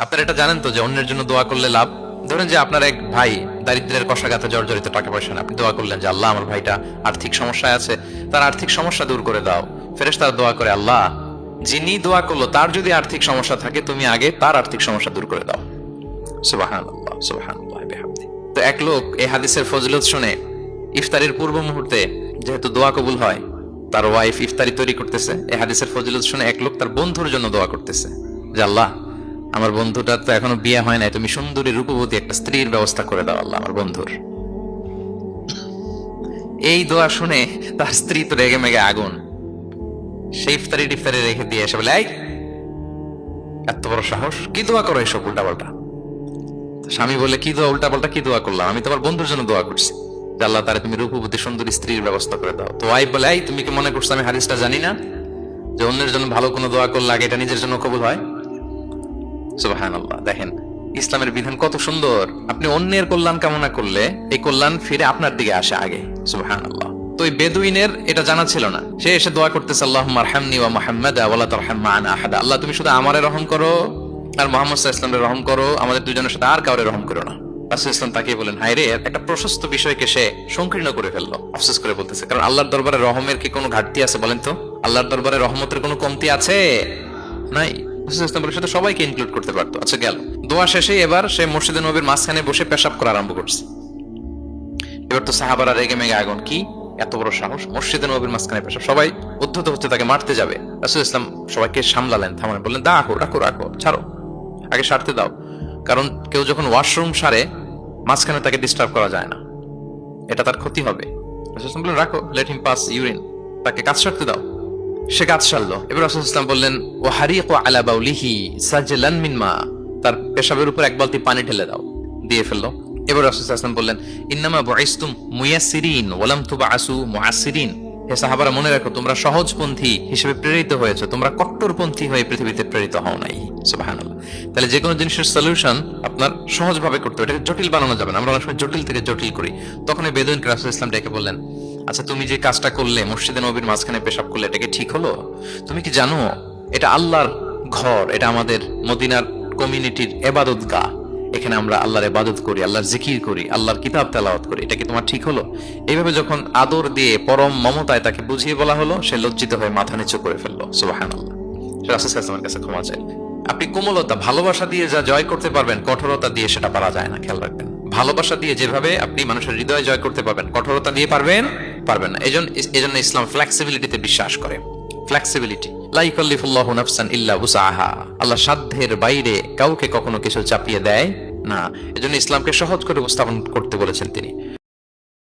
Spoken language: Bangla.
আপনারা এটা জানেন তো যে অন্যের জন্য দোয়া করলে লাভ। ধরেন যে আপনার এক ভাই দারিদ্রের কষাঘাতে জর্জরিত, টাকা পয়সা না, আপনি দোয়া করলেন যে আল্লাহ আমার ভাইটা আর্থিক সমস্যায় আছে, তার আর্থিক সমস্যা দূর করে দাও। ফেরেশতারা দোয়া করে, আল্লাহ যিনি দোয়া করলো তার যদি আর্থিক সমস্যা থাকে তুমি আগে তার আর্থিক সমস্যা দূর করে দাও। সুবহানাল্লাহ সুবহানাল্লাহ বিহামদি। তো এক লোক এই হাদিসের ফজিলত শুনে ইফতারির পূর্ব মুহূর্তে যেহেতু দোয়া কবুল হয়, তার ওয়াইফ ইফতারি তৈরি করতেছে, এই হাদিসের ফজিলত শুনে এক লোক তার বন্ধুর জন্য দোয়া করতেছে যে আল্লাহ আমার বন্ধুটার তো এখনো বিয়ে হয় নাই, তুমি সুন্দরী রূপবতী একটা স্ত্রীর ব্যবস্থা করে দাও আল্লাহ আমার বন্ধুর। এই দোয়া শুনে তার স্ত্রী তো রেগে মেগে আগুন, সেই ইফতারি টিফতারি রেখে দিয়ে এসে বলে, এই এত বড় সাহস, কি দোয়া করো এসব উল্টাপাল্টা। স্বামী বলে, কি দোয়া উল্টাপাল্টা, কি দোয়া করলাম, আমি তোমার বন্ধুর জন্য দোয়া করছি যে আল্লাহ তারে তুমি রূপবতী সুন্দরী স্ত্রীর ব্যবস্থা করে দাও। তো ওয়াইফ বলে, এই তুমি কি মনে করছো আমি হাদিসটা জানি না যে অন্যের জন্য ভালো কোনো দোয়া করলে আগে এটা নিজের জন্য কবুল হয়? সুবহানাল্লাহ। দেখেন ইসলামের বিধান কত সুন্দর। আপনি অন্যের কল্যাণ কামনা করলে এই কল্যাণ ফিরে আপনার দিকে আসে আগে। সুবহানাল্লাহ। তো এই বেদুইনের এটা জানা ছিল না, সে এসে দোয়া করতেছে, আল্লাহুম্মা আরহামনি ওয়া মুহাম্মাদা ওয়া লা তারহাম মা'ানা আহাদা। আল্লাহ তুমি শুধু আমারে রহম করো আর মুহাম্মদ সাল্লাল্লাহু আলাইহি ওয়াসাল্লামের রহম করো, আমাদের দুজনের সাথে আর কাউরে রহম করো না। রাসূল ইসলাম তাকিয়ে বলেন, হায় রে, একটা প্রশস্ত বিষয়কে সে সংকীর্ণ করে ফেললো। আফসোস করে বলতেছে, কারণ আল্লাহর দরবারে রহমের কি কোনো ঘাটতি আছে বলেন তো? আল্লাহর দরবারে রহমতের কোনো কমতি আছে? নাই। সাথে সবাইকে ইনক্লুড করতে পারতো। আচ্ছা গেল, দোয়া শেষে এবার সে মসজিদে নবীর মাঝখানে বসে পেশাব করা আরম্ভ করছে। এবার তো সাহাবারা রেগে মেগে আগুন, কি এত বড় সাহস, মসজিদে নবীর মাঝখানে পেশাব, সবাই উদ্ধত হচ্ছে তাকে মারতে যাবে। রাসূল ইসলাম সবাইকে সামলালেন, থামালেন, বললেন রাখো রাখো রাখো, ছাড়ো, আগে সারতে দাও। কারণ কেউ যখন ওয়াশরুম সারে মাঝখানে তাকে ডিস্টার্ব করা যায় না, এটা তার ক্ষতি হবে। রাসূল ইসলাম বললেন রাখো, লেট হিম পাস ইউরিন, তাকে কাজ সারতে দাও। সে কাজ সারলো। এবার রাসূল ইসলাম বললেন, ও হারিকু আলা বাউলিহি সাজলান মিন মা, তার পেশাবের উপর এক বালতি পানি ঢেলে দাও, দিয়ে ফেললো। এবার রাসূল ইসলাম বললেন, ইন্নামা বুইসতুম মুয়াসসিরিন ওয়া লাম তুবআসু মুআসসিরিন। হে সাহাবারা, মনে রাখো তোমরা সহজপন্থী হিসেবে প্রেরিত হয়েছে, তোমরা কট্টরপন্থী হয়ে পৃথিবীতে প্রেরিত হও নাই। সুবহানাল্লাহ। তাহলে যে কোনো জিনিসের সলিউশন আপনার সহজভাবে করতে হবে, এটাকে জটিল বানানো যাবে না। আমরা অনেক সময় জটিল থেকে জটিল করি। তখন এই বেদুইনকে রাসূল ইসলাম ডেকে বললেন, আচ্ছা তুমি যে কাজটা করলে, মসজিদে নবীর মাঝখানে পেশাব করলে, এটা কি ঠিক হলো? তুমি কি জানো এটা আল্লাহর ঘর, এটা আমাদের মদিনার কমিউনিটির ইবাদতগাহ, এখানে আমরা আল্লাহর ইবাদত করি, আল্লাহর জিকির করি, আল্লাহর কিতাব তেলাওয়াত করি, এটা কি তোমার ঠিক হলো? এইভাবে যখন আদর দিয়ে পরম মমতায় তাকে বুঝিয়ে বলা হলো, সে লজ্জিত হয়ে মাথা নিচু করে ফেললো। সুবহানাল্লাহ। রাসূল সাল্লাল্লাহু আলাইহি ওয়াসাল্লামের কাছে ক্ষমা চাইলেন। আপনি কোমলতা, ভালোবাসা দিয়ে যা জয় করতে পারবেন, কঠোরতা দিয়ে সেটা পারা যায় না, খেয়াল রাখবেন। ভালোবাসা দিয়ে যেভাবে আপনি মানুষের হৃদয় জয় করতে পারবেন, কঠোরতা দিয়ে পারবেন না। এজন্য ইসলাম ফ্লেক্সিবিলিটিতে বিশ্বাস করে। ফ্লেক্সিবিলিটি, লা ইউকাল্লিফুল্লাহু নাফসান ইল্লা উসআহা। আল্লাহ সাধ্যের বাইরে কাউকে কখনো কিছু চাপিয়ে দেয় না। এজন্য ইসলামকে সহজ করে উপস্থাপন করতে বলেছেন তিনি।